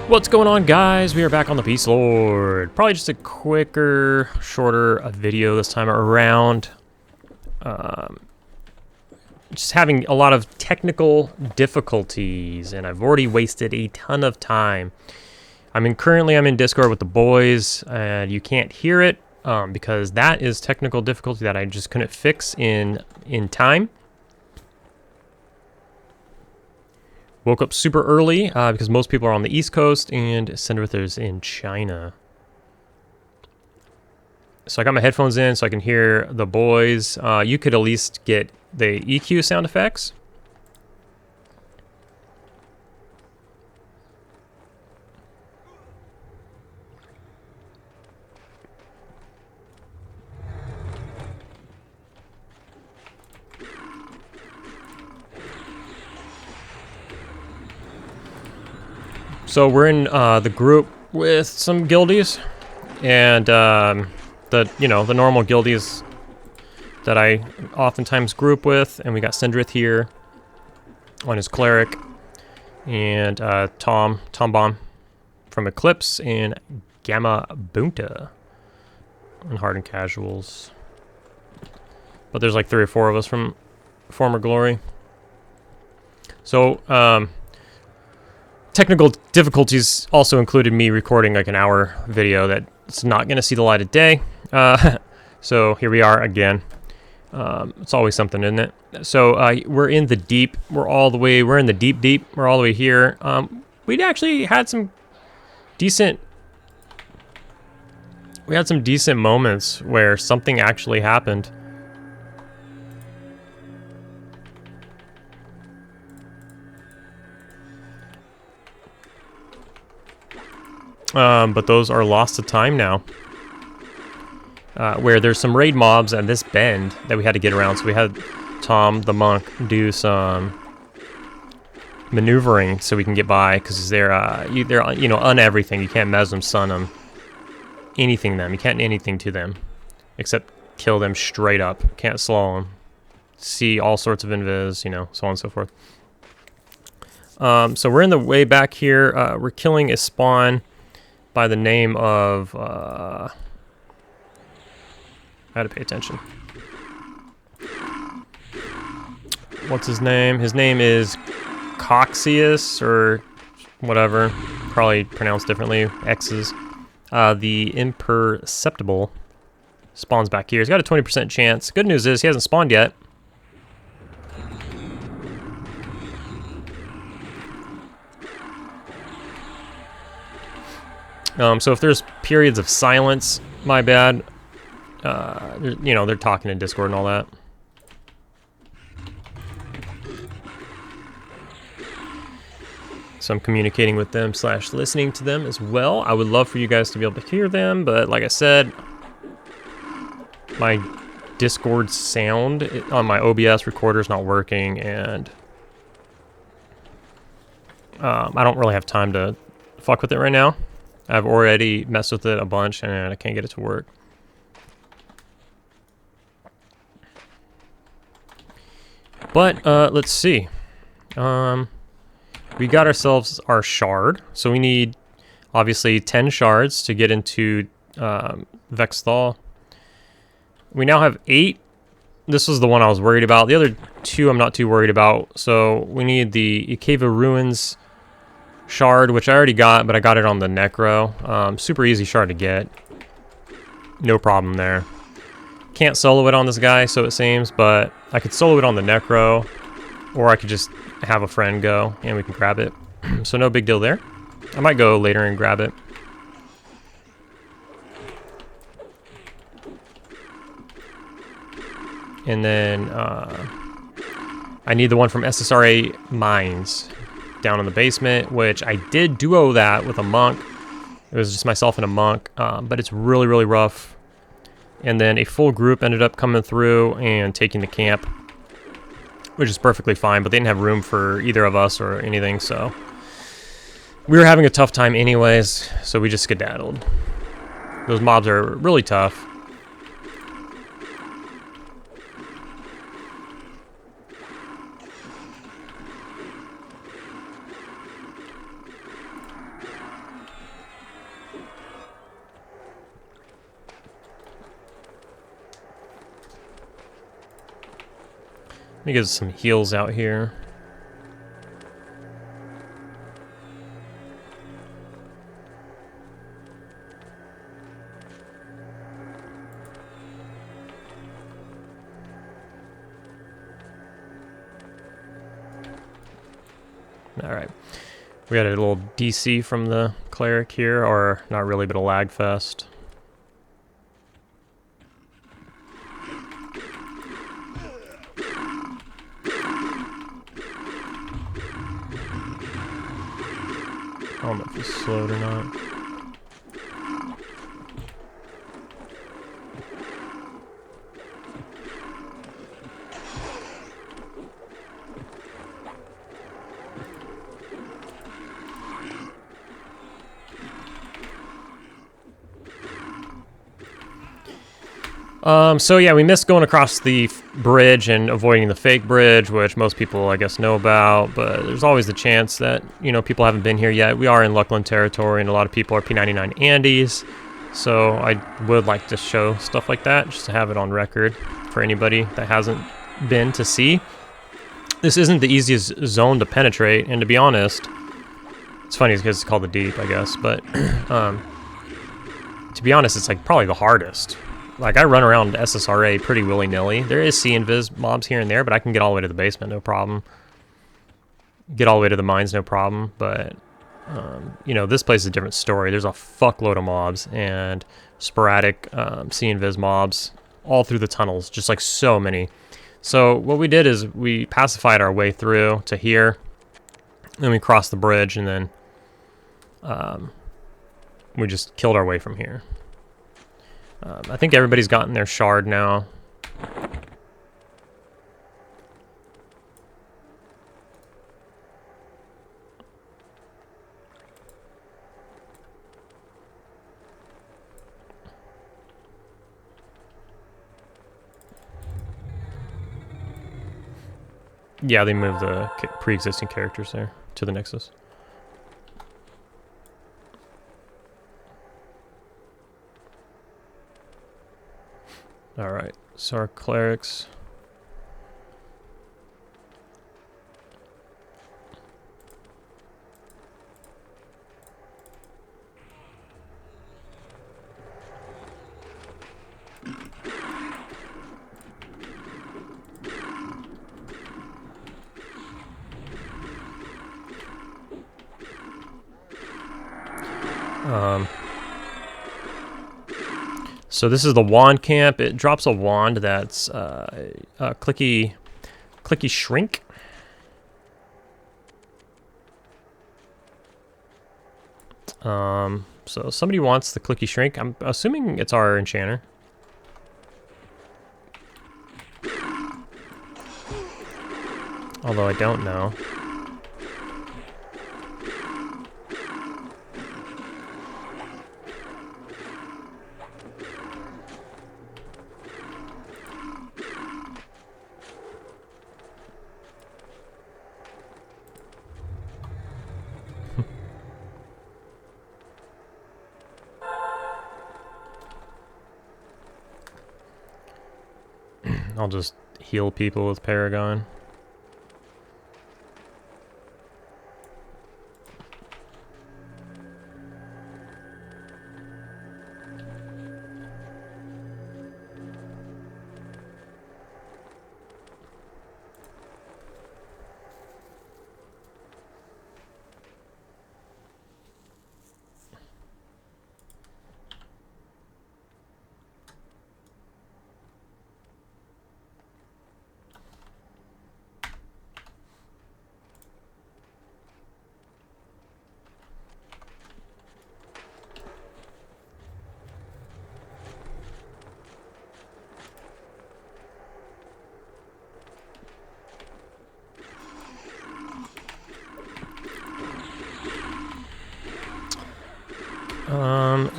What's going on, guys? We are back on the Beastlord. Probably just a quicker, shorter video this time around. Just having a lot of technical difficulties, and I've already wasted a ton of time. Currently I'm in Discord with the boys, and you can't hear it because that is technical difficulty that I just couldn't fix in time. Woke up super early because most people are on the East Coast and Cinderither's in China. So I got my headphones in so I can hear the boys. You could at least get the EQ sound effects. So we're in the group with some guildies, and the normal guildies that I oftentimes group with, and we got Cinderith here on his cleric, and Tom Bomb from Eclipse, and Gamma Bunta on hard and casuals. But there's like 3 or 4 of us from Former Glory. So technical difficulties also included me recording like an hour video that's not going to see the light of day. So here we are again. It's always something, isn't it? So we're in the deep. We're in the deep. We're all the way here. We'd actually had some decent. We had some decent moments where something actually happened. But those are lost to time now. Where there's some raid mobs at this bend that we had to get around. So we had Tom, the monk, do some maneuvering so we can get by. Because they're on everything. You can't mesm, stun them, anything them. You can't anything to them. Except kill them straight up. Can't slow them. See all sorts of invis, so on and so forth. So we're in the way back here. We're killing a spawn by the name of, I had to pay attention. What's his name? His name is Coxius, or whatever. Probably pronounced differently. X's. The Imperceptible spawns back here. He's got a 20% chance. Good news is he hasn't spawned yet. So if there's periods of silence, my bad. They're talking in Discord and all that. So I'm communicating with them / listening to them as well. I would love for you guys to be able to hear them, but like I said, my Discord sound on my OBS recorder is not working, and I don't really have time to fuck with it right now. I've already messed with it a bunch, and I can't get it to work. But let's see. We got ourselves our shard, so we need obviously 10 shards to get into Vexthal. We now have 8. This was the one I was worried about. The other 2 I'm not too worried about. So we need the Ikeva Ruins shard, which I already got, but I got it on the Necro. Super easy shard to get. No problem there. Can't solo it on this guy, so it seems, but I could solo it on the Necro, or I could just have a friend go and we can grab it. So no big deal there. I might go later and grab it. And then I need the one from SSRA Mines down in the basement, which I did duo that with a monk. It was just myself and a monk, but it's really, really rough. And then a full group ended up coming through and taking the camp, which is perfectly fine, but they didn't have room for either of us or anything, so we were having a tough time anyways, so we just skedaddled. Those mobs are really tough. me get some heals out here. Alright. We had a little DC from the cleric here, or not really, but a lag fest. I don't know if he's slowed or not. So yeah, we missed going across the bridge and avoiding the fake bridge, which most people, I guess, know about, but there's always the chance that, you know, people haven't been here yet. We are in Luckland territory, and a lot of people are P99 Andes, so I would like to show stuff like that, just to have it on record for anybody that hasn't been to see. This isn't the easiest zone to penetrate, and to be honest, it's funny because it's called the Deep, I guess, but to be honest, it's like probably the hardest. Like, I run around SSRA pretty willy-nilly. There is C-Invis mobs here and there, but I can get all the way to the basement, no problem. Get all the way to the mines, no problem. But, you know, this place is a different story. There's a fuckload of mobs and sporadic C-Invis mobs all through the tunnels, just like so many. So what we did is we pacified our way through to here. Then we crossed the bridge, and then we just killed our way from here. I think everybody's gotten their shard now. Yeah, they moved the pre-existing characters there to the Nexus. Alright, so our clerics. So this is the wand camp. It drops a wand that's clicky shrink. So somebody wants the clicky shrink. I'm assuming it's our enchanter. Although I don't know. I'll just heal people with Paragon.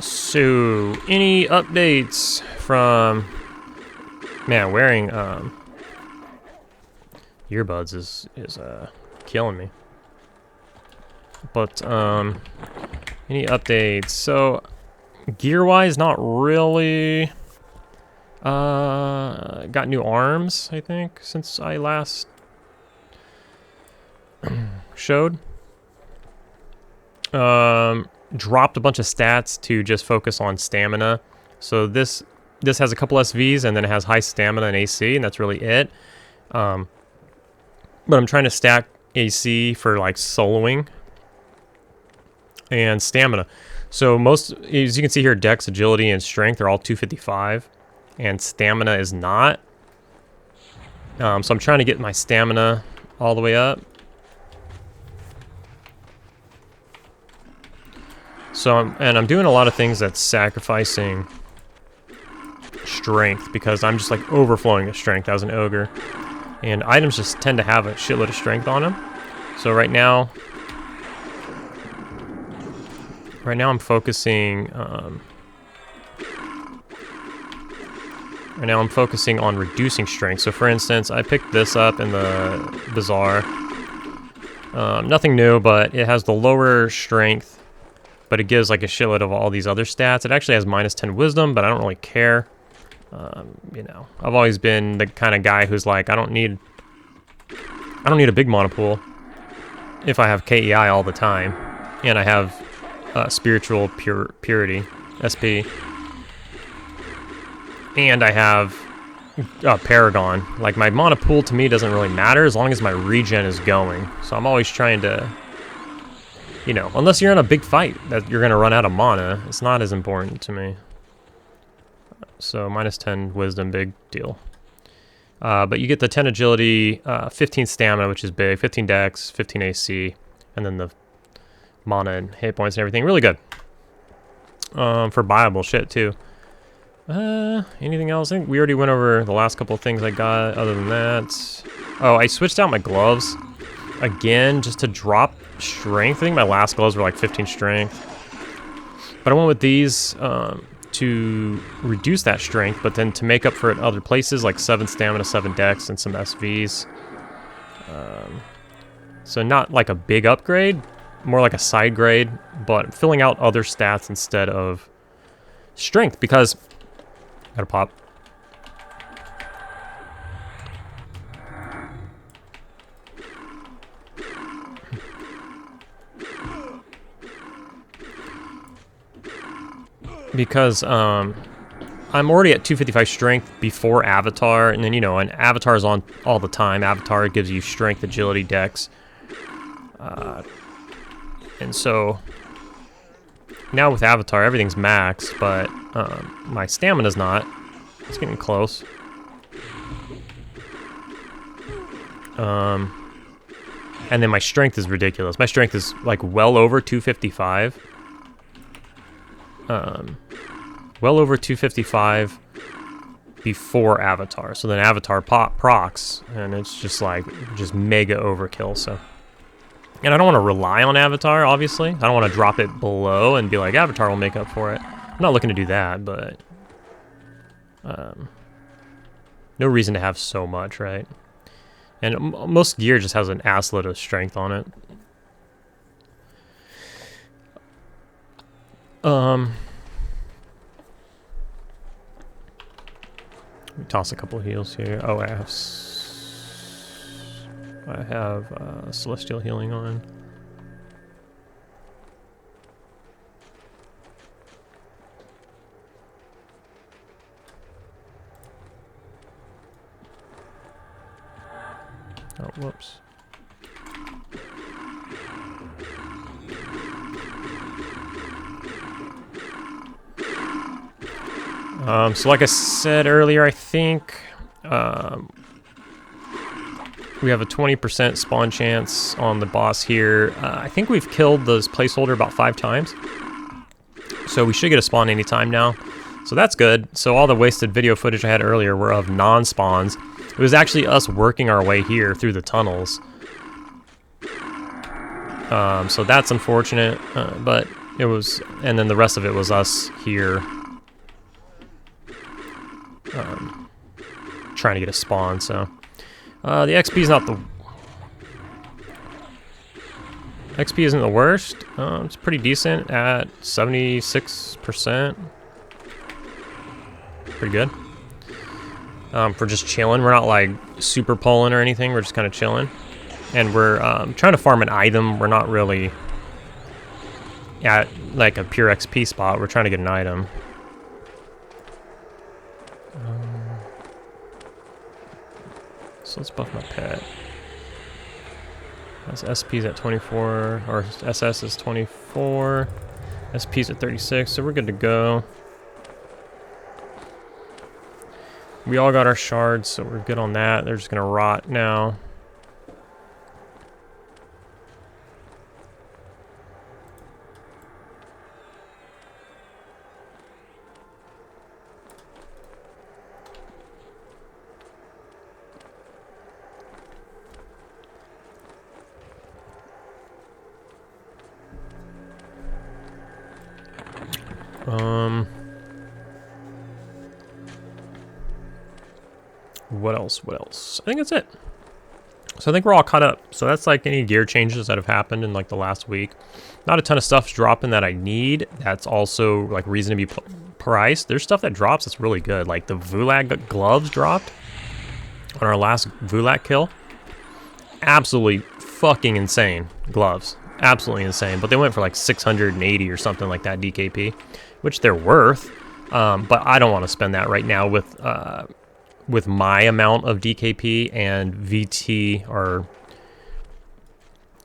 So any updates from, man, wearing earbuds is killing me. But any updates? So gear wise, not really. Got new arms, I think, since I last showed. Dropped a bunch of stats to just focus on stamina. So this has a couple SVs, and then it has high stamina and AC, and that's really it. But I'm trying to stack AC for like soloing and stamina. So most, as you can see here, Dex, Agility, and Strength are all 255, and Stamina is not. So I'm trying to get my Stamina all the way up. So I'm doing a lot of things that's sacrificing Strength because I'm just like overflowing with Strength as an ogre, and items just tend to have a shitload of Strength on them. So right now I'm focusing. Right now I'm focusing on reducing strength. So for instance, I picked this up in the Bazaar. Nothing new, but it has the lower strength, but it gives like a shitload of all these other stats. It actually has -10 wisdom, but I don't really care. You know, I've always been the kind of guy who's like, I don't need a big mana pool if I have KEI all the time, and I have spiritual purity, SP. And I have Paragon. Like, my mana pool to me doesn't really matter as long as my regen is going. So I'm always trying to, you know, unless you're in a big fight that you're going to run out of mana, it's not as important to me. So -10 wisdom, big deal. But you get the 10 agility, 15 stamina, which is big, 15 dex, 15 AC, and then the mana and hit points and everything. Really good. For buyable shit, too. Anything else? I think we already went over the last couple of things I got other than that. Oh, I switched out my gloves again just to drop strength. I think my last gloves were like 15 strength. But I went with these to reduce that strength, but then to make up for it other places like 7 stamina, 7 dex, and some SVs. So not like a big upgrade, more like a side grade, but filling out other stats instead of strength because... Gotta pop. Because I'm already at 255 strength before Avatar, and then, you know, an Avatar is on all the time. Avatar gives you strength, agility, dex. And so now with Avatar, everything's max, but my stamina's not. It's getting close. And then my strength is ridiculous. My strength is like well over 255. Well over 255 before Avatar. So then Avatar procs, and it's just like mega overkill. So. And I don't want to rely on Avatar, obviously. I don't want to drop it below and be like, Avatar will make up for it. I'm not looking to do that, but... no reason to have so much, right? And most gear just has an assload of strength on it. Let me toss a couple of heals here. Oh, I have Celestial Healing on. Oh, whoops. So like I said earlier, I think we have a 20% spawn chance on the boss here. I think we've killed this placeholder about 5 times. So we should get a spawn anytime now. So that's good. So all the wasted video footage I had earlier were of non-spawns. It was actually us working our way here through the tunnels. So that's unfortunate, but it was... And then the rest of it was us here trying to get a spawn, so... the XP is not the... XP isn't the worst. It's pretty decent at 76%. Pretty good. for just chilling. We're not like super pulling or anything. We're just kind of chilling. And we're trying to farm an item. We're not really at like a pure XP spot. We're trying to get an item. So let's buff my pet. That's SP's at 24, or SS is 24. SP's at 36, so we're good to go. We all got our shards, so we're good on that. They're just gonna rot now. What else? What else? I think that's it. So I think we're all caught up. So that's like any gear changes that have happened in like the last week. Not a ton of stuff's dropping that I need. That's also like reasonably priced. There's stuff that drops that's really good. Like the Vulag gloves dropped on our last Vulag kill. Absolutely fucking insane gloves. Absolutely insane. But they went for like 680 or something like that DKP, which they're worth. But I don't want to spend that right now with my amount of DKP and VT or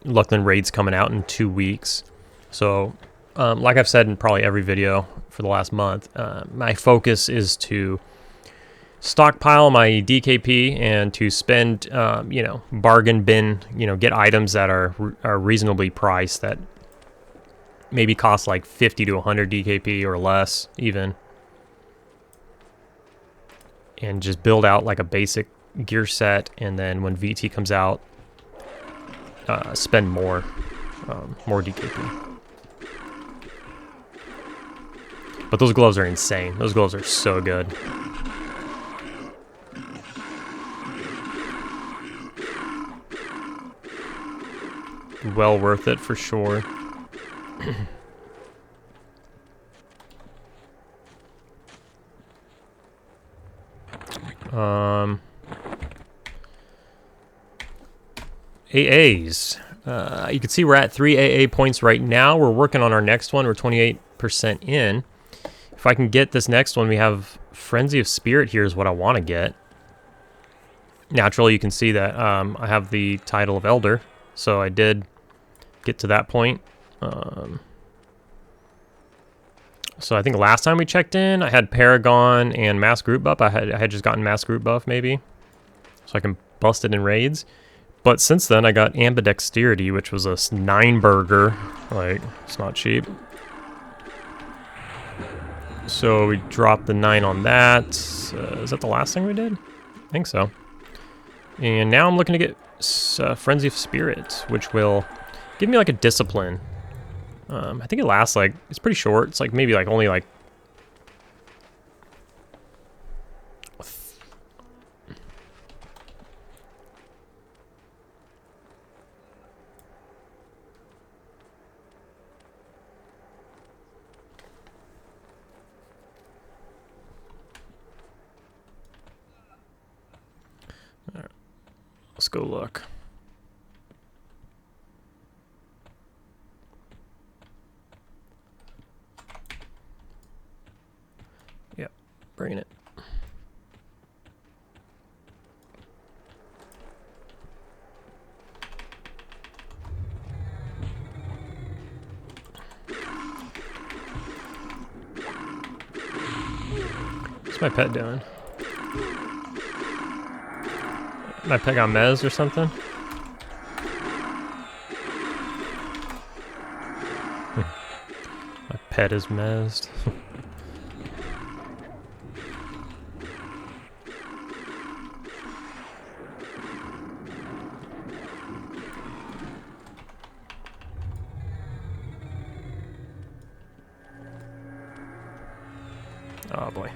Luckland raids coming out in 2 weeks. So like I've said in probably every video for the last month, my focus is to stockpile my DKP and to spend, you know, bargain bin, you know, get items that are reasonably priced that maybe cost like 50 to 100 DKP or less even. And just build out like a basic gear set, and then when VT comes out, spend more DKP. But those gloves are insane. Those gloves are so good. Well worth it for sure. AAs. You can see we're at 3 AA points right now. We're working on our next one. We're 28% in. If I can get this next one, we have Frenzy of Spirit here is what I want to get. Naturally, you can see that I have the title of Elder, so I did get to that point. So I think last time we checked in, I had Paragon and Mass Group Buff. I had just gotten Mass Group Buff, maybe. So I can bust it in raids. But since then, I got Ambidexterity, which was a 9 burger. Like, it's not cheap. So we dropped the 9 on that. Is that the last thing we did? I think so. And now I'm looking to get Frenzy of Spirit, which will give me like a Discipline. I think it lasts like, it's pretty short. It's like maybe like only like all right, let's go look. Yep, bringing it. What's my pet doing? My pet got mez or something? My pet is mezzed. Oh boy.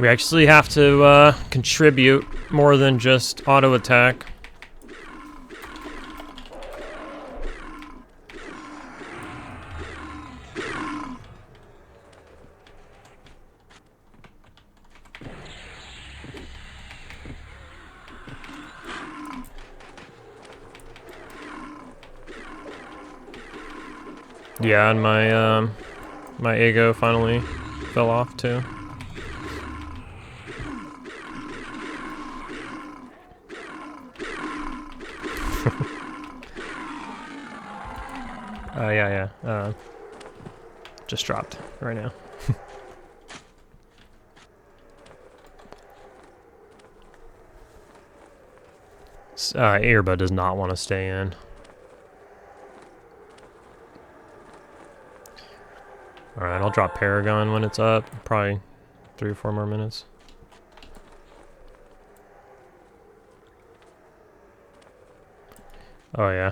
We actually have to contribute more than just auto attack. Yeah, and my ego finally fell off too. Yeah. Just dropped right now. Earbud does not want to stay in. Alright, I'll drop Paragon when it's up. Probably 3 or 4 more minutes. Oh yeah.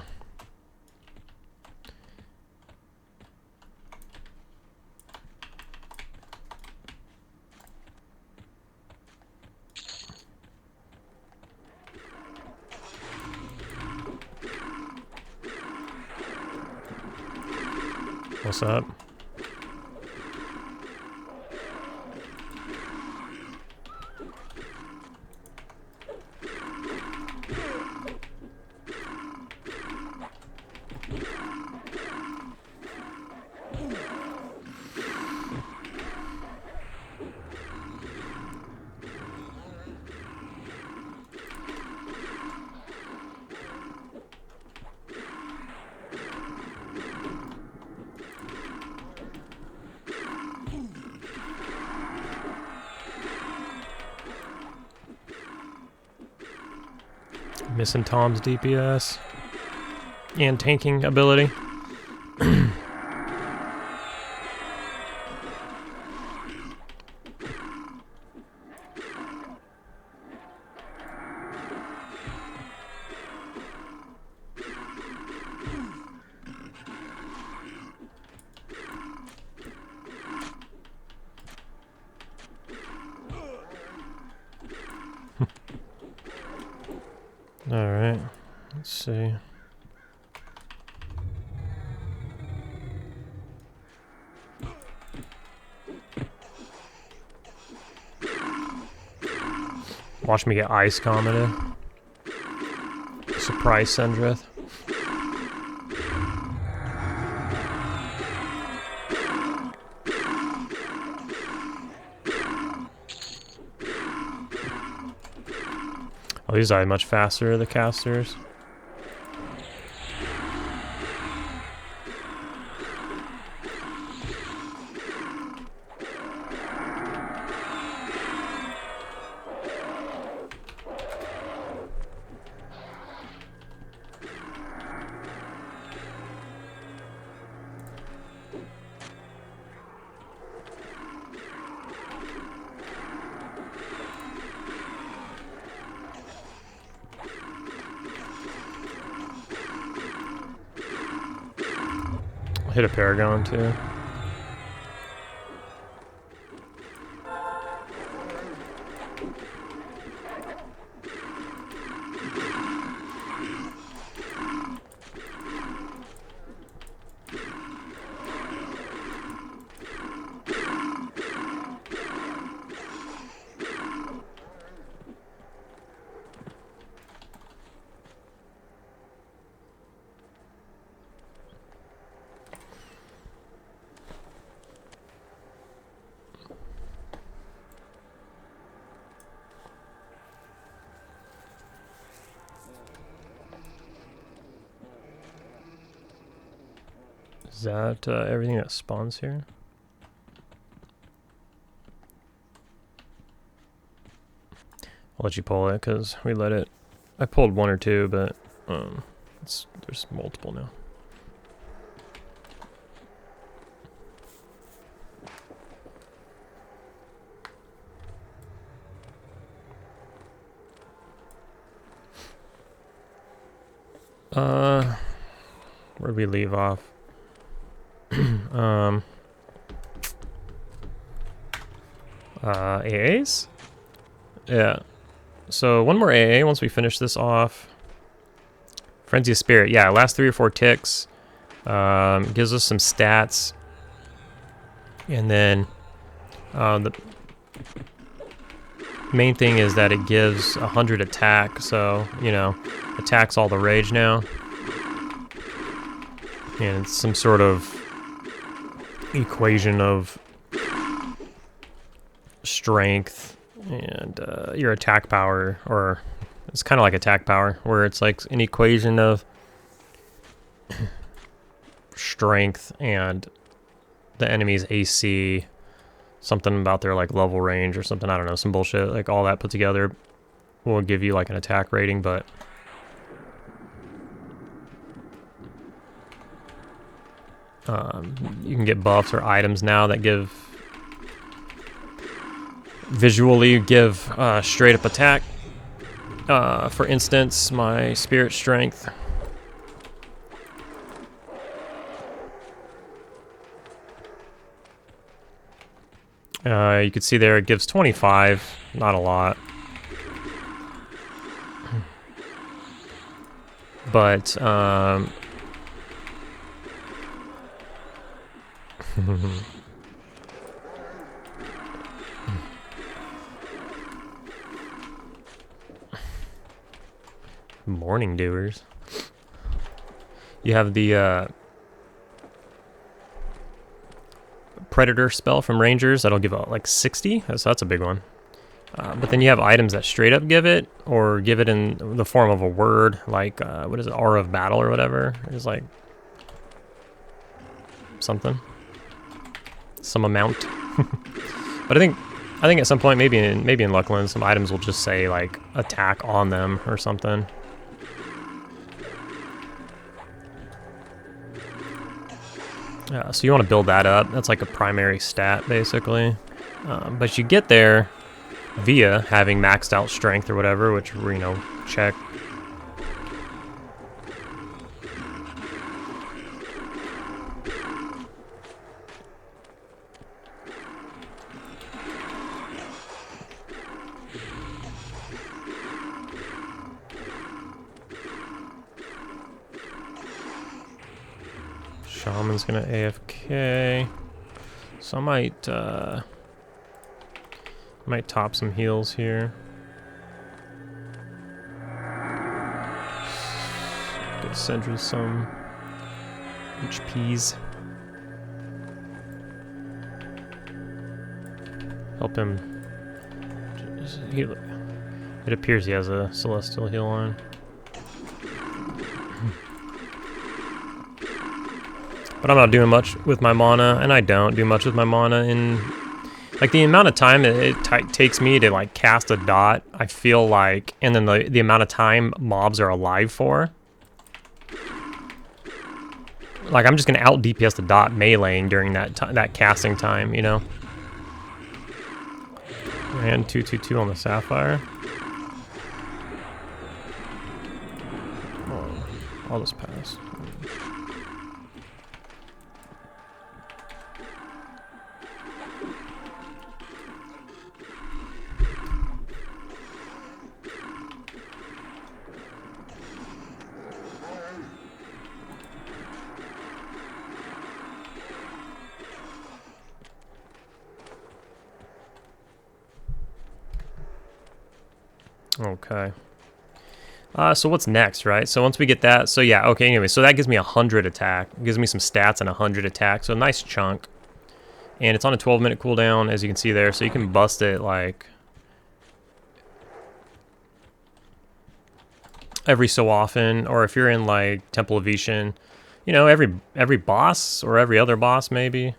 What's up? Missing Tom's DPS and tanking ability. Alright, let's see. Watch me get ice commented. Surprise Sendrith. Oh, these die much faster, the casters. I'll hit a Paragon too. Is that everything that spawns here? I'll let you pull it because we let it. I pulled 1 or 2, but there's multiple now. Where'd we leave off? AAs? Yeah. So one more AA once we finish this off. Frenzy of Spirit. Yeah, last 3 or 4 ticks. Gives us some stats. And then the main thing is that it gives 100 attack. So, you know, attack's all the rage now. And it's some sort of equation of strength and your attack power, or it's kind of like attack power, where it's like an equation of strength and the enemy's AC, something about their like level range or something, I don't know, some bullshit, like all that put together will give you like an attack rating. But you can get buffs or items now that give visually give straight up attack. For instance, my spirit strength. You can see there it gives 25, not a lot. But morning doers. You have the Predator spell from Rangers that'll give out like 60, so that's a big one. But then you have items that straight up give it, or give it in the form of a word, like what is it, Aura of Battle or whatever. It's like something, some amount. But I think at some point, maybe in Luckland, some items will just say like attack on them or something. So you want to build that up. That's like a primary stat, basically. But you get there via having maxed out strength or whatever, which, you know, check. Shaman's gonna AFK, so I might top some heals here. Get Sentry some HPs. Help him heal. It appears he has a Celestial heal on. But I'm not doing much with my mana, and I don't do much with my mana in, like, the amount of time it takes me to, like, cast a dot, I feel like, and then the amount of time mobs are alive for. Like, I'm just gonna out DPS the dot meleeing during that casting time, you know? And 2/2/2 on the Sapphire. Oh, I'll just pass. Okay. So what's next, right? So once we get that, so yeah, okay, anyway, so that gives me 100 attack. It gives me some stats and 100 attack, so a nice chunk. And it's on a 12-minute cooldown, as you can see there, so you can bust it, like, every so often, or if you're in, like, Temple of Vishan, you know, every boss, or every other boss, maybe.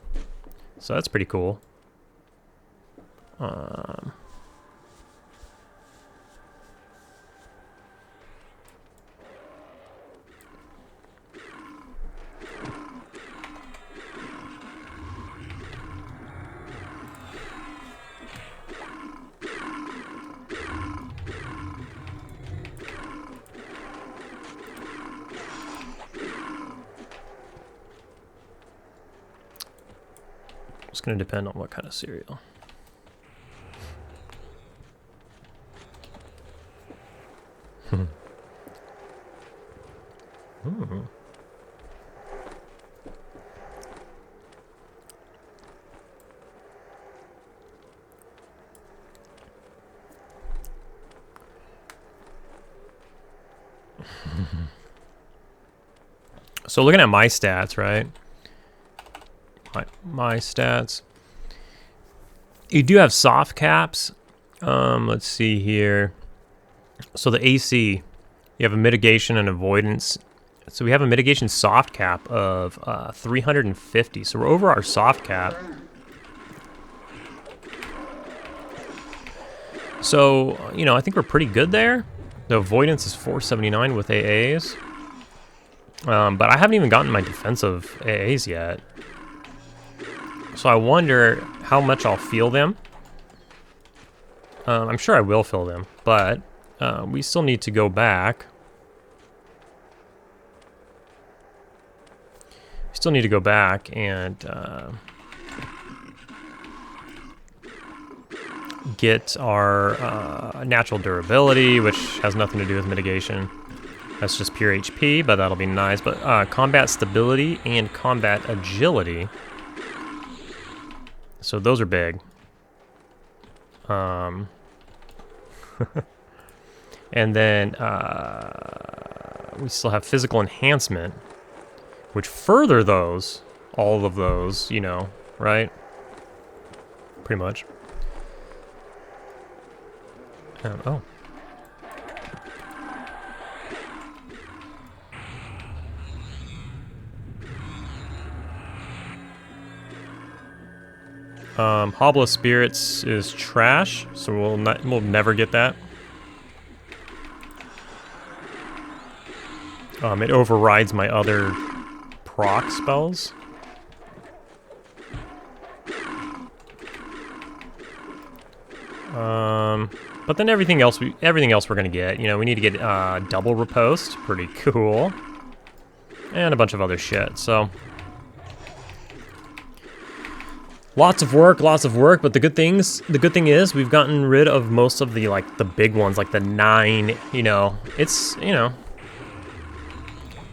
So that's pretty cool. It's going to depend on what kind of cereal. Hmm. So looking at my stats, right? My stats. You do have soft caps. Let's see here. So the AC, you have a mitigation and avoidance. So we have a mitigation soft cap of 350. So we're over our soft cap. So, you know, I think we're pretty good there. The avoidance is 479 with AAs. But I haven't even gotten my defensive AAs yet. So I wonder how much I'll feel them. I'm sure I will feel them, but we still need to go back. We still need to go back and get our natural durability, which has nothing to do with mitigation. That's just pure HP, but that'll be nice. But combat stability and combat agility. So those are big. And then we still have physical enhancement, which further those, all of those, you know, right? Pretty much. Oh. Hobble of Spirits is trash, so we'll never get that. It overrides my other proc spells. But then everything else we're gonna get. You know, we need to get double riposte, pretty cool, and a bunch of other shit. So. Lots of work, but the good thing is we've gotten rid of most of the, like, the big ones, like the 9, you know, it's, you know,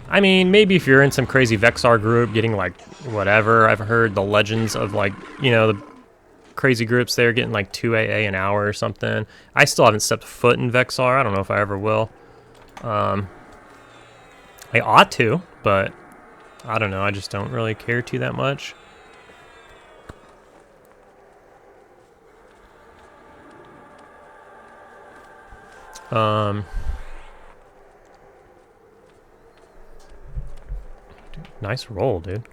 I mean, maybe if you're in some crazy Vexar group getting, like, whatever, I've heard the legends of, like, you know, the crazy groups there getting, like, 2 AA an hour or something. I still haven't stepped foot in Vexar, I don't know if I ever will. I ought to, but I don't know, I just don't really care to that much. Nice roll, dude.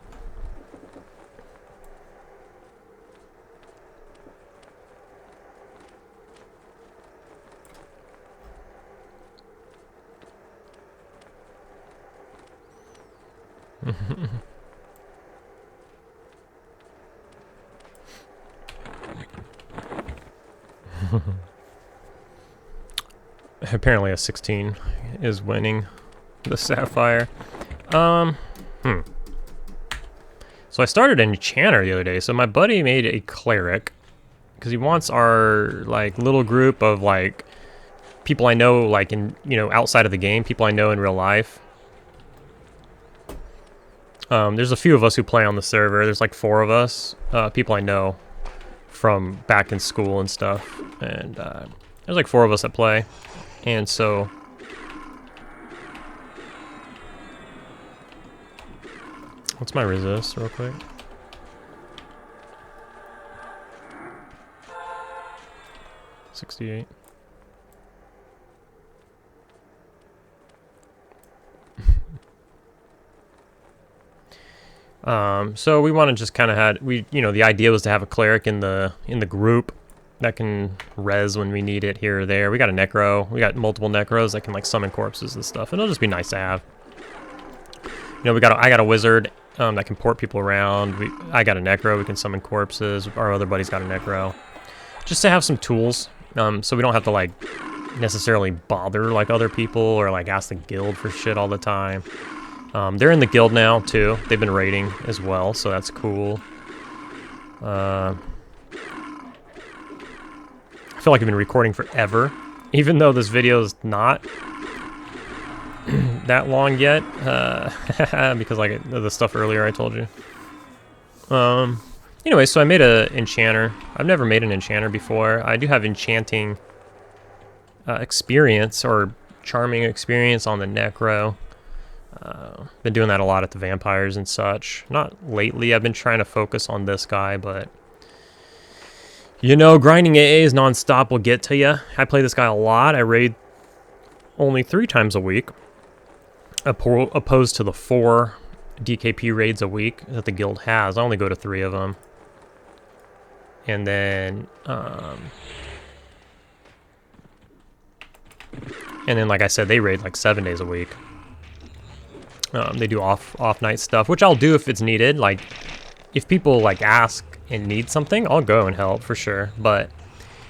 Apparently a 16 is winning the Sapphire. So I started an enchanter the other day. So my buddy made a cleric because he wants our, like, little group of, like, people I know, like, in, you know, outside of the game, people I know in real life. There's a few of us who play on the server. There's like 4 of us, people I know from back in school and stuff. And there's like 4 of us that play. And so what's my resist real quick? $68. So we want to just kind of you know, the idea was to have a cleric in the group that can res when we need it here or there. We got a necro. We got multiple necros that can, like, summon corpses and stuff. It'll just be nice to have. You know, I got a wizard that can port people around. I got a necro. We can summon corpses. Our other buddy's got a necro. Just to have some tools, so we don't have to, like, necessarily bother, like, other people or, like, ask the guild for shit all the time. They're in the guild now too. They've been raiding as well, so that's cool. I feel like I've been recording forever, even though this video is not. that long yet, because like the stuff earlier I told you. Anyway, so I made a enchanter. I've never made an enchanter before. I do have enchanting experience, or charming experience on the necro. Been doing that a lot at the vampires and such. Not lately. I've been trying to focus on this guy, but you know, grinding AAs nonstop will get to you. I play this guy a lot. I raid only 3 times a week, opposed to the 4 DKP raids a week that the guild has. I only go to 3 of them. And then, like I said, they raid like 7 days a week. They do off night stuff, which I'll do if it's needed. Like, if people like ask and need something, I'll go and help for sure. But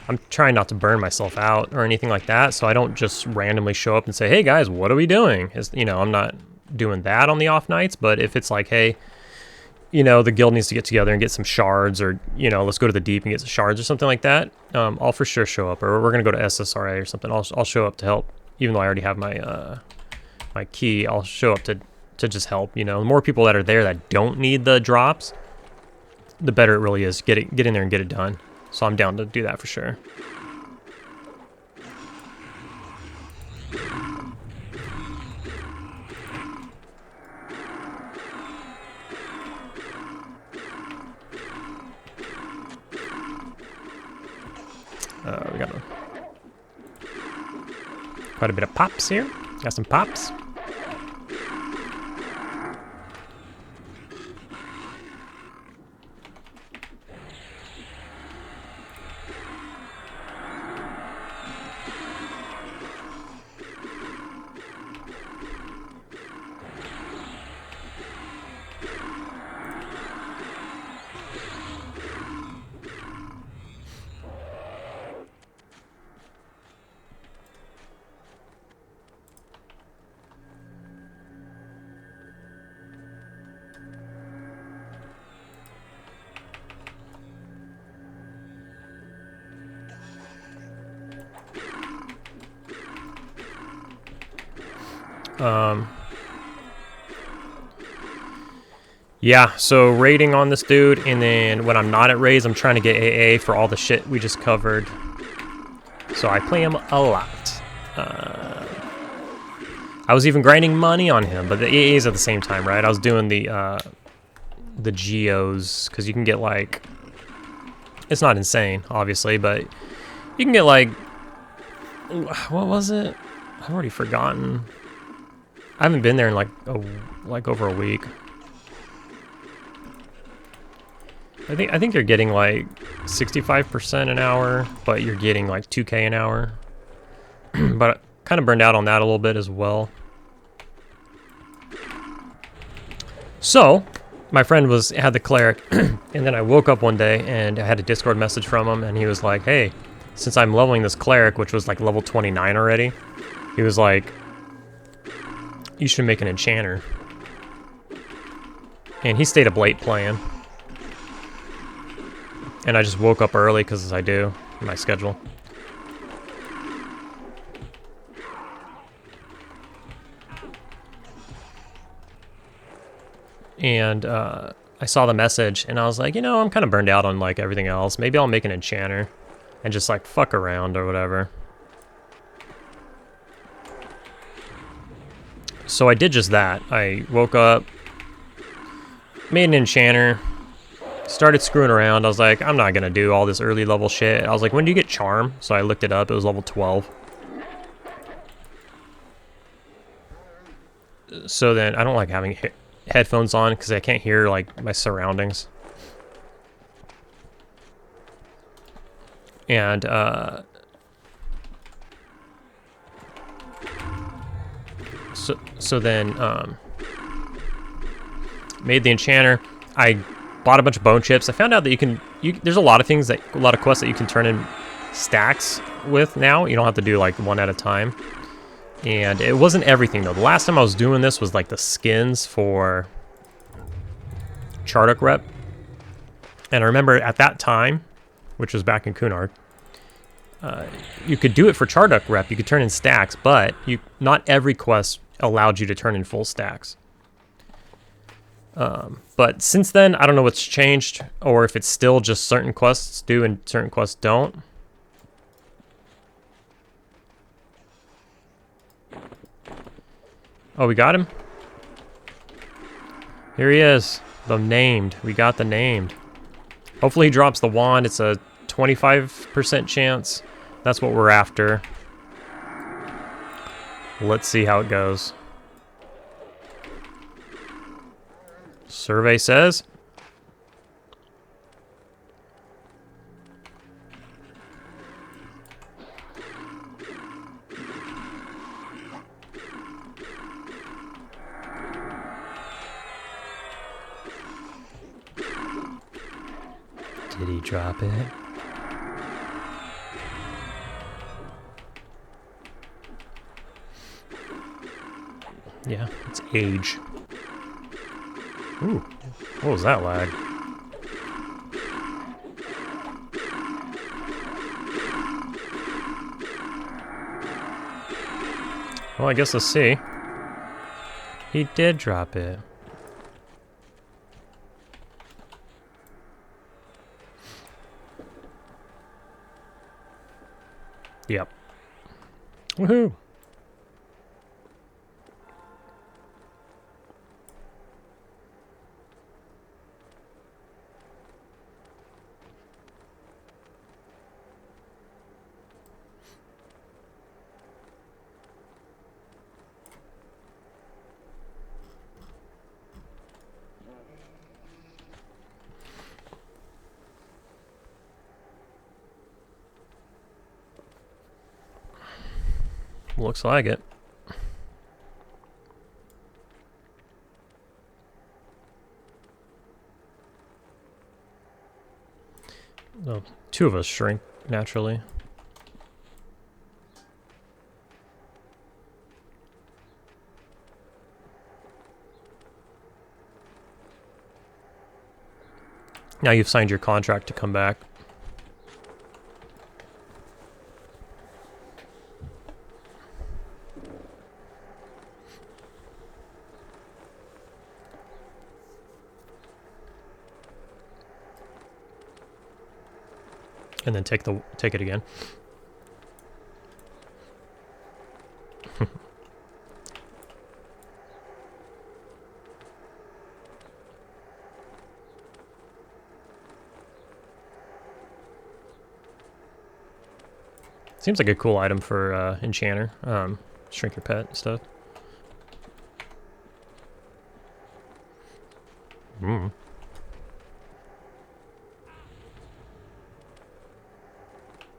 I'm trying not to burn myself out or anything like that, so I don't just randomly show up and say, hey guys, what are we doing? You know, I'm not doing that on the off nights. But if it's like, hey, you know, the guild needs to get together and get some shards, or, you know, let's go to the deep and get some shards or something like that, I'll for sure show up. Or we're gonna go to SSRA or something. I'll show up to help, even though I already have my my key. I'll show up to just help. You know, the more people that are there that don't need the drops, the better it really is. Get in there and get it done. So I'm down to do that for sure. We got quite a bit of pops here. Got some pops. Yeah, so raiding on this dude, and then when I'm not at raids, I'm trying to get AA for all the shit we just covered. So I play him a lot. I was even grinding money on him, but the AAs at the same time, right? I was doing the geos, because you can get like, it's not insane, obviously, but you can get like, what was it? I've already forgotten. I haven't been there in like over a week. I think you're getting like 65% an hour, but you're getting like 2K an hour. But I kind of burned out on that a little bit as well. So my friend had the cleric, and then I woke up one day and I had a Discord message from him, and he was like, hey, since I'm leveling this cleric, which was like level 29 already, he was like, you should make an enchanter. And he stayed up late playing. And I just woke up early, because as I do in my schedule. And I saw the message, and I was like, you know, I'm kind of burned out on like everything else. Maybe I'll make an enchanter and just like fuck around or whatever. So I did just that. I woke up, made an enchanter, started screwing around. I was like, I'm not gonna do all this early level shit. I was like, when do you get charm? So I looked it up. It was level 12. So then I don't like having headphones on because I can't hear like my surroundings. And so then made the enchanter. I bought a bunch of bone chips. I found out that there's a lot of things, a lot of quests that you can turn in stacks with now. You don't have to do like one at a time. And it wasn't everything though. The last time I was doing this was like the skins for Charduk Rep. And I remember at that time, which was back in Cunard, you could do it for Charduk Rep. You could turn in stacks, but not every quest allowed you to turn in full stacks. But since then, I don't know what's changed, or if it's still just certain quests do and certain quests don't. Oh, we got him? Here he is. The named. We got the named. Hopefully he drops the wand. It's a 25% chance. That's what we're after. Let's see how it goes. Survey says. Did he drop it? Yeah, it's age. Ooh, what was that lag? Well, I guess let's see. He did drop it. Yep. Woohoo! Looks like it. No, two of us shrink naturally. Now you've signed your contract to come back. And then take it again. Seems like a cool item for enchanter. Shrink your pet and stuff. Mm.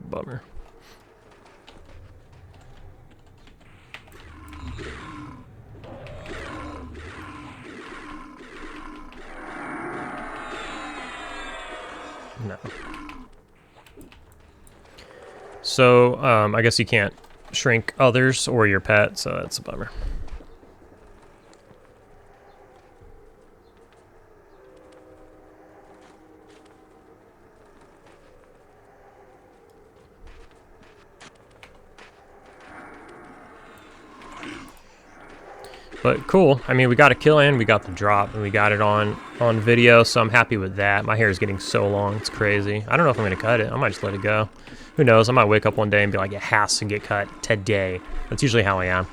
Bummer. No. So, I guess you can't shrink others or your pet, so that's a bummer. But cool. I mean, we got a kill in, we got the drop, and we got it on video, so I'm happy with that. My hair is getting so long, it's crazy. I don't know if I'm going to cut it. I might just let it go. Who knows? I might wake up one day and be like, it has to get cut today. That's usually how I am.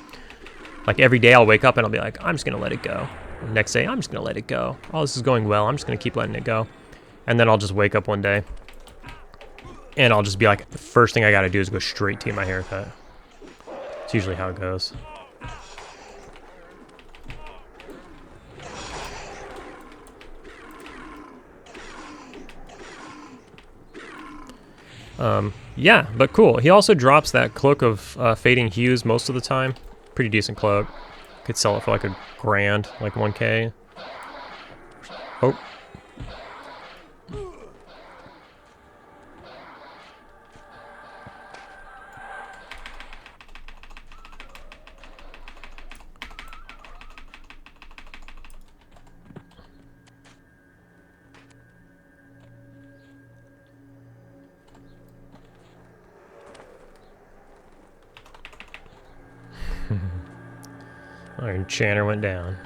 Like, every day I'll wake up and I'll be like, I'm just going to let it go. The next day, I'm just going to let it go. Oh, this is going well. I'm just going to keep letting it go. And then I'll just wake up one day and I'll just be like, the first thing I got to do is go straight to get my haircut. It's usually how it goes. Yeah, but cool. He also drops that cloak of fading hues most of the time. Pretty decent cloak. Could sell it for like $1,000, like 1K. Oh. Our enchanter went down.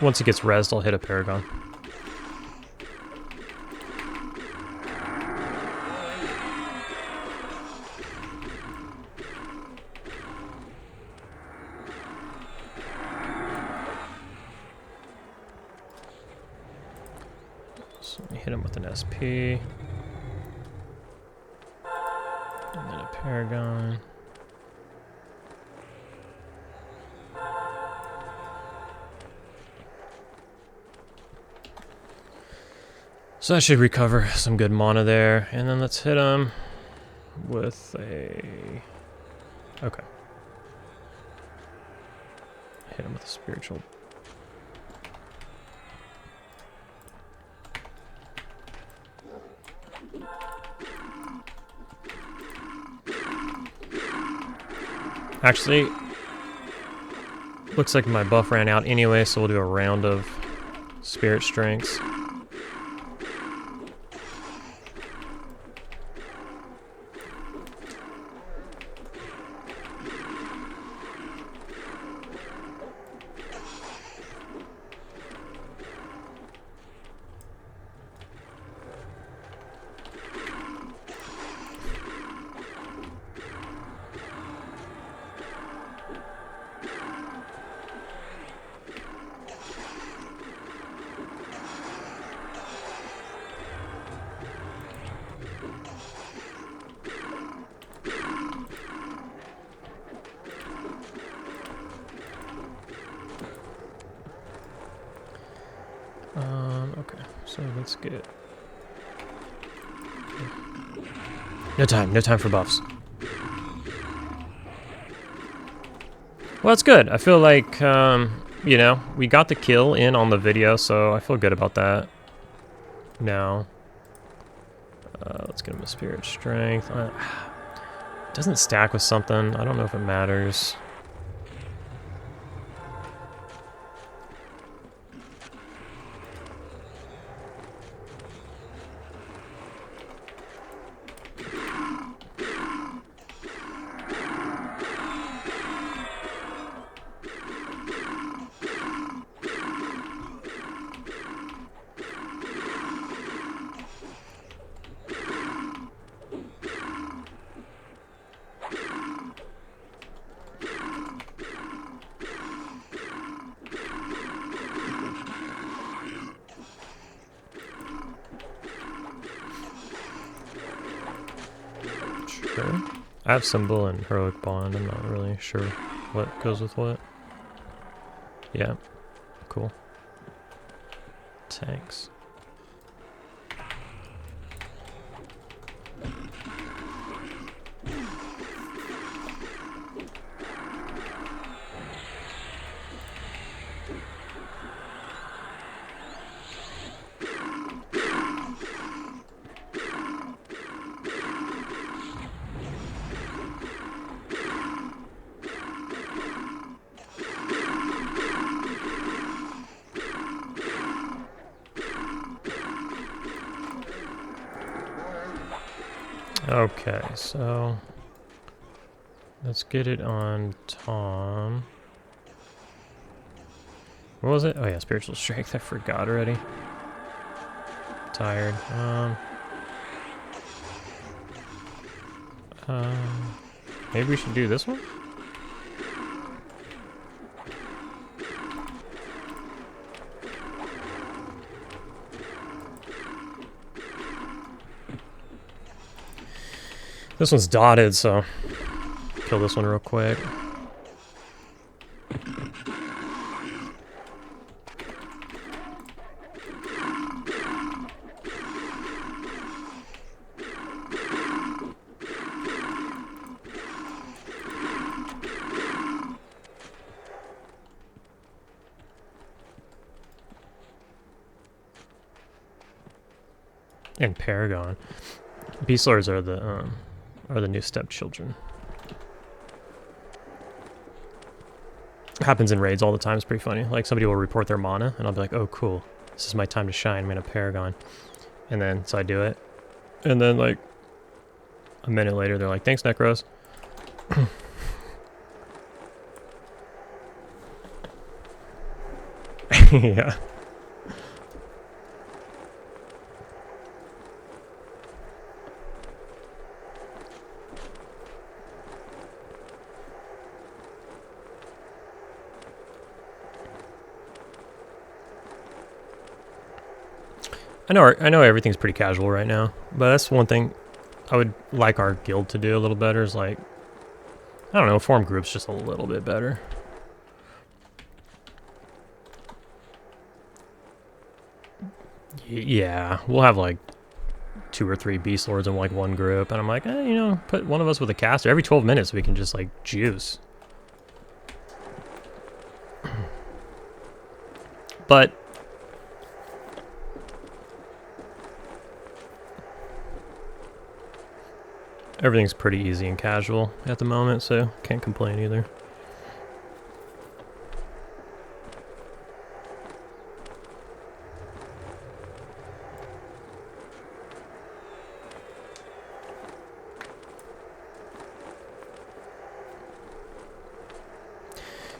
Once he gets rezzed, I'll hit a Paragon. So we hit him with an SP. And then a Paragon. So that should recover some good mana there. And then let's hit him with a... Okay. Hit him with a spiritual. Actually, looks like my buff ran out anyway, so we'll do a round of spirit strengths. Okay, so let's get... No time for buffs. Well, that's good. I feel like, you know, we got the kill in on the video, so I feel good about that. Now, let's get him a spirit strength. It doesn't stack with something. I don't know if it matters. Sure. I have Symbol and Heroic Bond. I'm not really sure what goes with what. Yeah. Cool. Tanks. Okay, so let's get it on Tom. What was it? Oh yeah, Spiritual Strength. I forgot already. Tired. Maybe we should do this one? This one's dotted, so kill this one real quick. And Paragon. Beastlords are the new stepchildren. Happens in raids all the time. It's pretty funny. Like, somebody will report their mana, and I'll be like, oh, cool. This is my time to shine. I'm in a Paragon. And then, so I do it. And then, like, a minute later, they're like, thanks, Necros. Yeah. I know everything's pretty casual right now, but that's one thing I would like our guild to do a little better is like, I don't know, form groups just a little bit better. Yeah, we'll have like 2 or 3 Beastlords in like one group, and I'm like, you know, put one of us with a caster every 12 minutes. We can just like juice. But everything's pretty easy and casual at the moment, so can't complain either.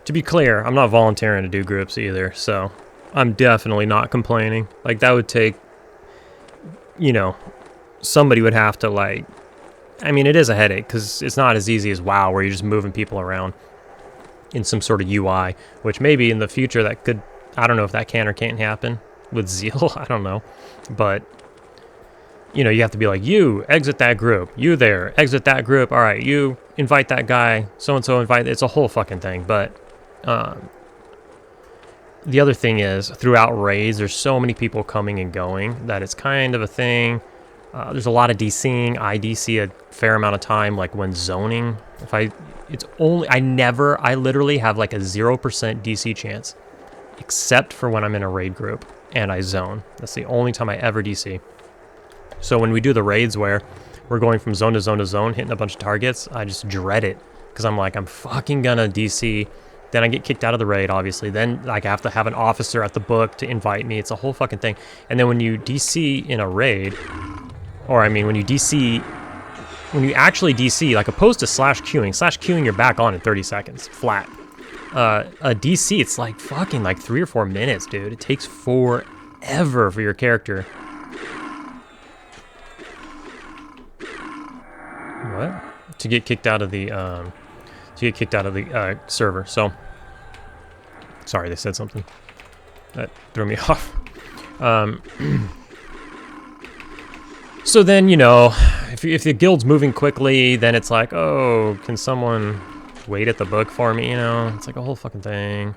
To be clear, I'm not volunteering to do groups either, so I'm definitely not complaining. Like, that would take, you know, somebody would have to, like, I mean, it is a headache, because it's not as easy as WoW, where you're just moving people around in some sort of UI, which maybe in the future that could, I don't know if that can or can't happen with Zeal, I don't know, but, you know, you have to be like, you, exit that group, you there, exit that group, all right, you invite that guy, so-and-so invite, it's a whole fucking thing, but the other thing is, throughout raids, there's so many people coming and going that it's kind of a thing. There's a lot of DCing. I DC a fair amount of time, like when zoning. I literally have like a 0% DC chance, except for when I'm in a raid group and I zone. That's the only time I ever DC. So when we do the raids where we're going from zone to zone to zone, hitting a bunch of targets, I just dread it, because I'm like, I'm fucking gonna DC. Then I get kicked out of the raid, obviously. Then, like, I have to have an officer at the book to invite me. It's a whole fucking thing. And then when you DC in a raid, or I mean, when you actually DC, like, opposed to slash queuing, you're back on in 30 seconds, flat. A DC, it's like fucking like 3 or 4 minutes, dude. It takes forever for your character. What? To get kicked out of the, server. So, sorry, they said something that threw me off. So then, you know, if the guild's moving quickly, then it's like, oh, can someone wait at the book for me? You know, it's like a whole fucking thing.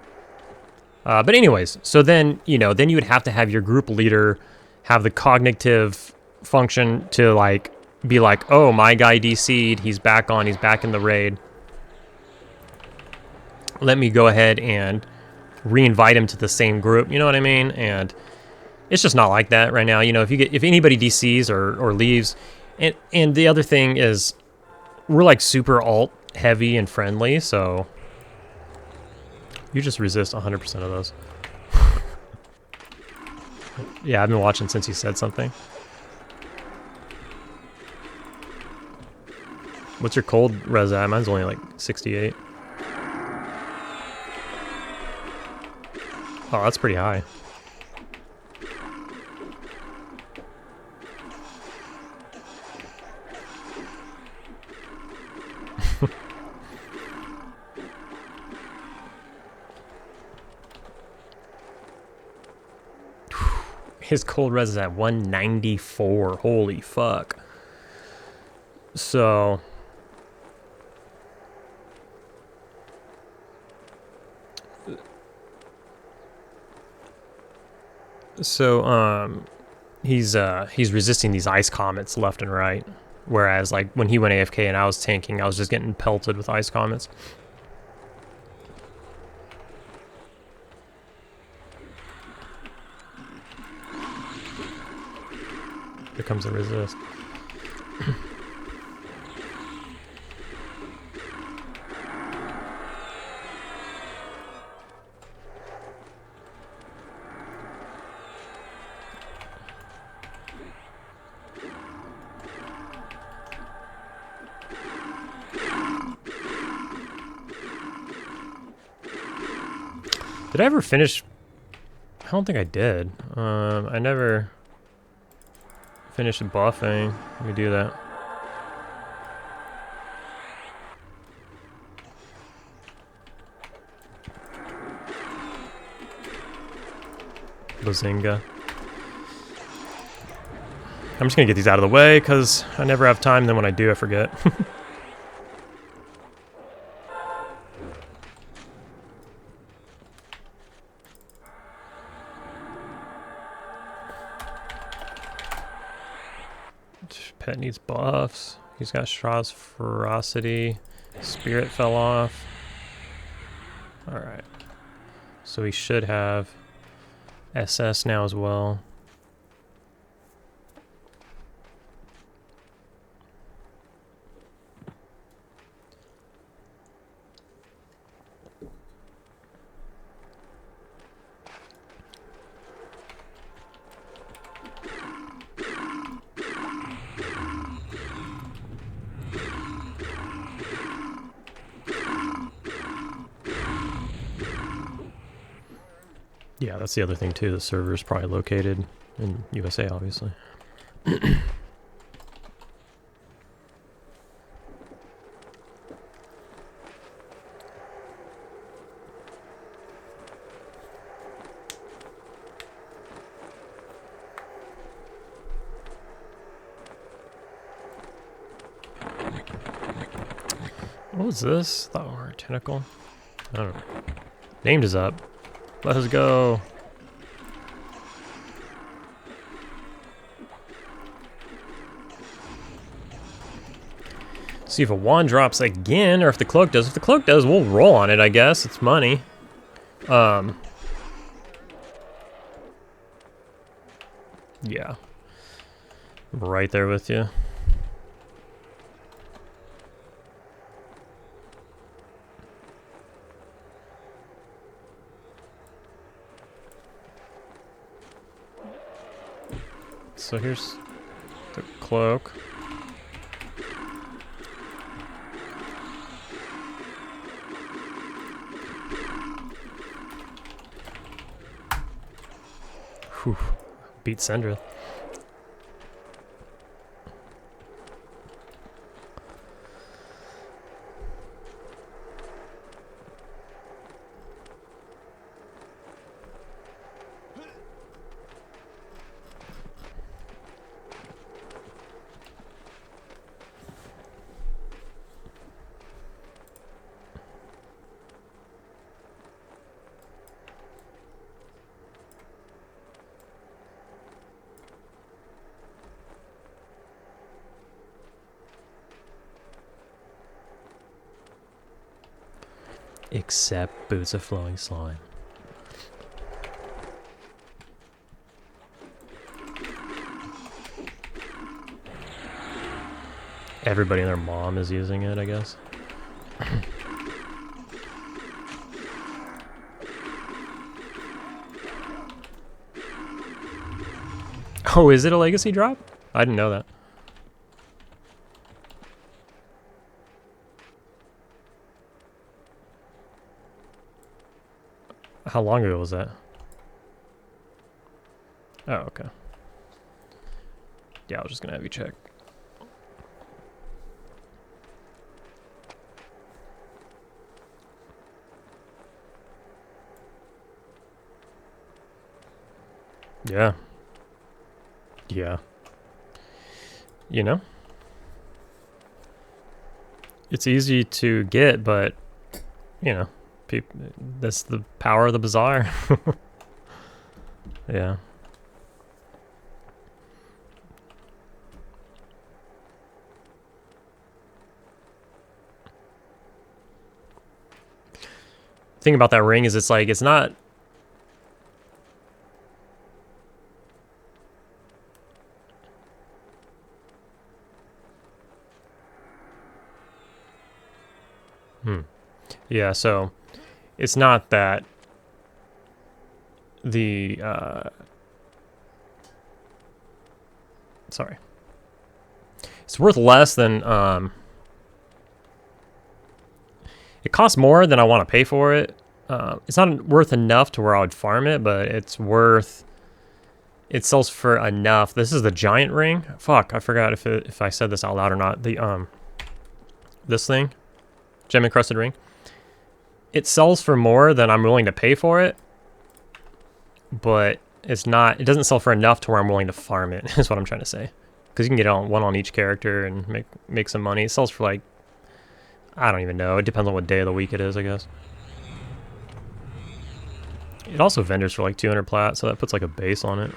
But anyways, so then, you know, then you would have to have your group leader have the cognitive function to like be like, oh, my guy DC'd, he's back in the raid. Let me go ahead and re-invite him to the same group, you know what I mean? And it's just not like that right now. You know, if anybody DCs or leaves, and the other thing is, we're like super alt heavy and friendly, so you just resist 100% of those. Yeah, I've been watching since you said something. What's your cold res at? Mine's only like 68. Oh, that's pretty high. His cold res is at 194. Holy fuck. So he's resisting these ice comets left and right, whereas like when he went AFK and I was tanking, I was just getting pelted with ice comets. Here comes the resist. Did I ever finish? I don't think I did. I never finished buffing. Let me do that. Bazinga. I'm just gonna get these out of the way because I never have time. Then when I do, I forget. Pet needs buffs. He's got Straw's ferocity. Spirit fell off. Alright. So he should have SS now as well. Yeah, that's the other thing too. The server is probably located in USA, obviously. What was this? That were tentacle? I don't know. Named is up. Let us go. See if a wand drops again, or if the cloak does. If the cloak does, we'll roll on it, I guess. It's money. Yeah. I'm right there with you. So here's the cloak. Whew. Beat Sendra. Except boots of flowing slime. Everybody and their mom is using it, I guess. Oh, is it a legacy drop? I didn't know that. How long ago was that? Oh, okay. Yeah, I was just gonna have you check. Yeah. Yeah. You know? It's easy to get, but, you know, that's the power of the bazaar. Yeah. Thing about that ring is it's like, it's not... Yeah, so it's not that the sorry. It's worth less than it costs more than I want to pay for it. It's not worth enough to where I would farm it, but it's worth. It sells for enough. This is the giant ring. Fuck, I forgot if I said this out loud or not. The this thing, gem encrusted ring. It sells for more than I'm willing to pay for it, but it's not. It doesn't sell for enough to where I'm willing to farm it. Is what I'm trying to say. Because you can get one on each character and make some money. It sells for like, I don't even know. It depends on what day of the week it is, I guess. It also vendors for like 200 plat, so that puts like a base on it.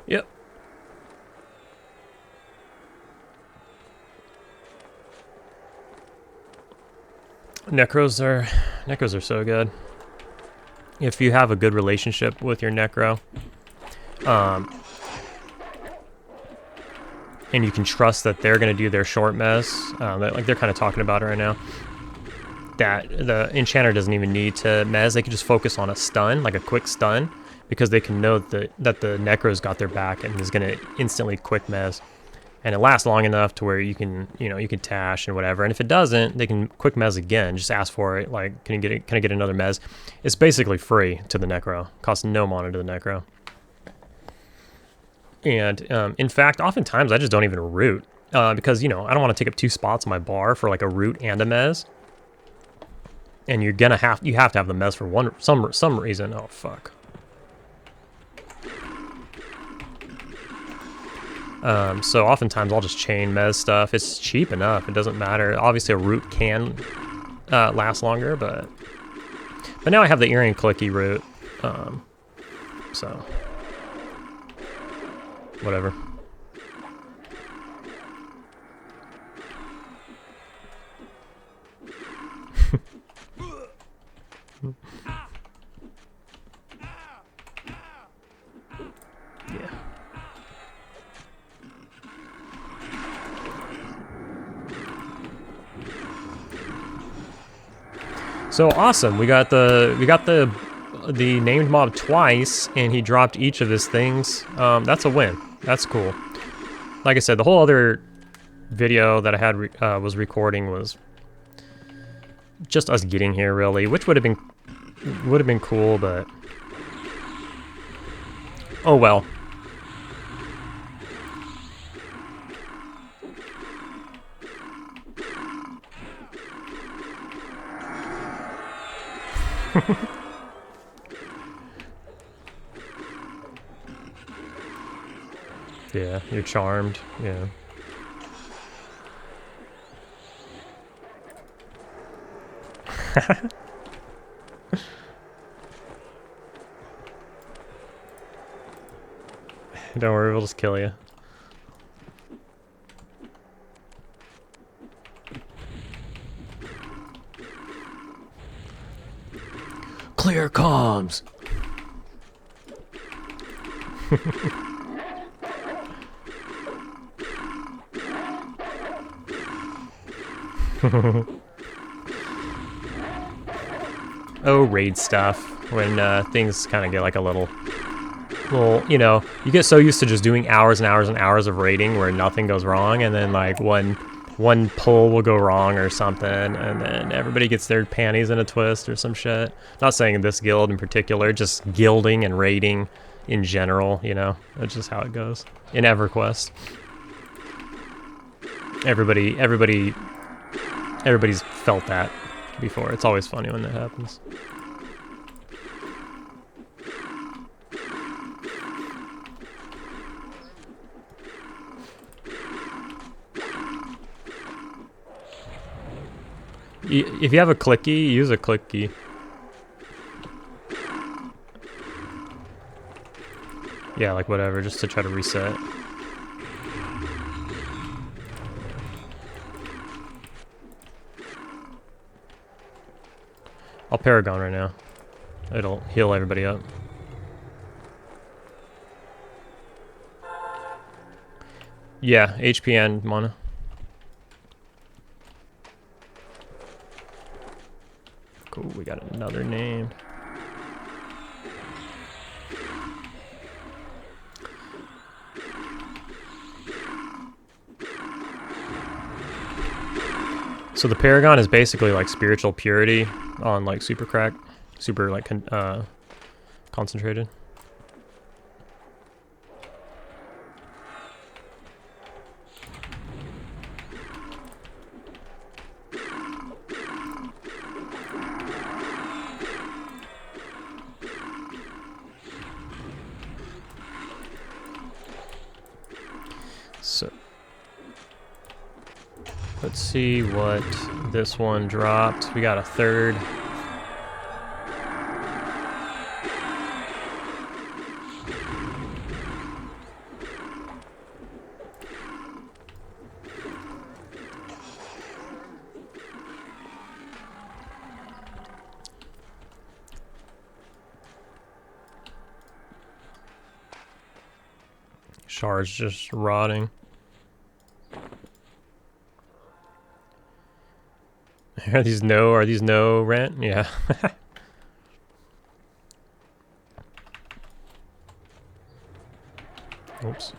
Yep. Necros are so good. If you have a good relationship with your necro, and you can trust that they're gonna do their short mess, like they're kind of talking about it right now. That the enchanter doesn't even need to mez; they can just focus on a stun, like a quick stun, because they can know that the necro's got their back and is gonna instantly quick mez. And it lasts long enough to where you can tash and whatever. And if it doesn't, they can quick mez again. Just ask for it. Like, can I get another mez? It's basically free to the necro. Costs no mana to the necro. And in fact, oftentimes I just don't even root because I don't want to take up 2 spots on my bar for like a root and a mez. And you have to have the mez for some reason. Oh fuck. So oftentimes I'll just chain mez stuff. It's cheap enough. It doesn't matter. Obviously a root can last longer, but now I have the earring clicky root. So whatever. Yeah. So awesome! We got the named mob twice, and he dropped each of his things. That's a win. That's cool. Like I said, the whole other video that I had was recording was just us getting here, really, which would have been cool, but oh well. Yeah, you're charmed. Yeah. Don't worry, we'll just kill you. Clear comms. Oh, raid stuff. When things kind of get like a little, you get so used to just doing hours and hours and hours of raiding where nothing goes wrong, and then like one pull will go wrong or something, and then everybody gets their panties in a twist or some shit. Not saying this guild in particular, just guilding and raiding in general, That's just how it goes. In EverQuest. Everybody's felt that before. It's always funny when that happens. If you have a click key, use a click key. Yeah, like whatever, just to try to reset. I'll Paragon right now. It'll heal everybody up. Yeah, HP and mana. Cool, we got another named. So the Paragon is basically like spiritual purity on like super crack, super like concentrated. So let's see what this one dropped. We got a third. Shards just rotting. Are these no rent? Yeah. Oops.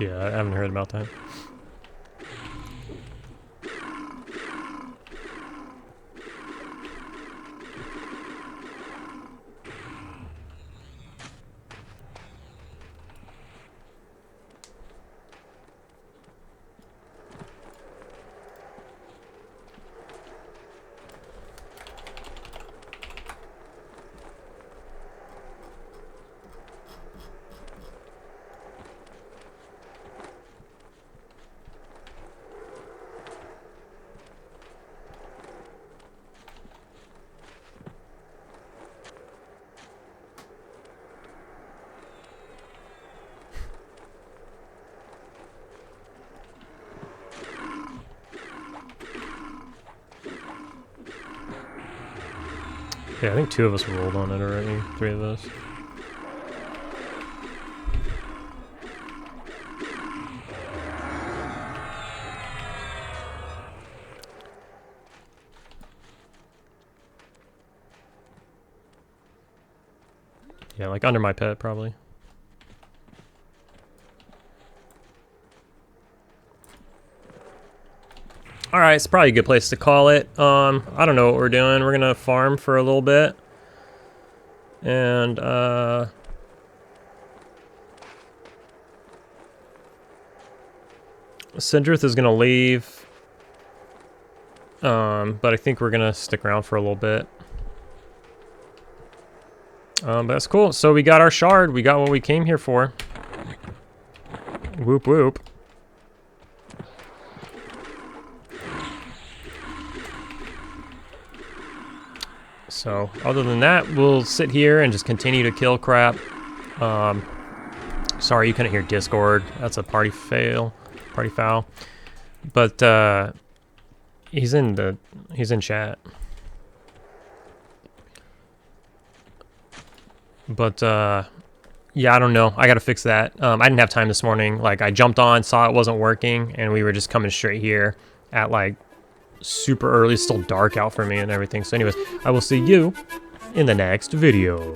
Yeah, I haven't heard about that. Yeah, I think 2 of us rolled on it already. 3 of us. Yeah, like under my pet, probably. Alright, it's probably a good place to call it. I don't know what we're doing. We're gonna farm for a little bit. And, Sindrith is gonna leave. But I think we're gonna stick around for a little bit. But that's cool. So we got our shard. We got what we came here for. Whoop whoop. So other than that, we'll sit here and just continue to kill crap. Sorry you couldn't hear Discord. That's a party foul. But he's in chat. But yeah, I don't know. I gotta fix that. I didn't have time this morning. Like I jumped on, saw it wasn't working, and we were just coming straight here at like super early. It's still dark out for me and everything. So anyways, I will see you in the next video.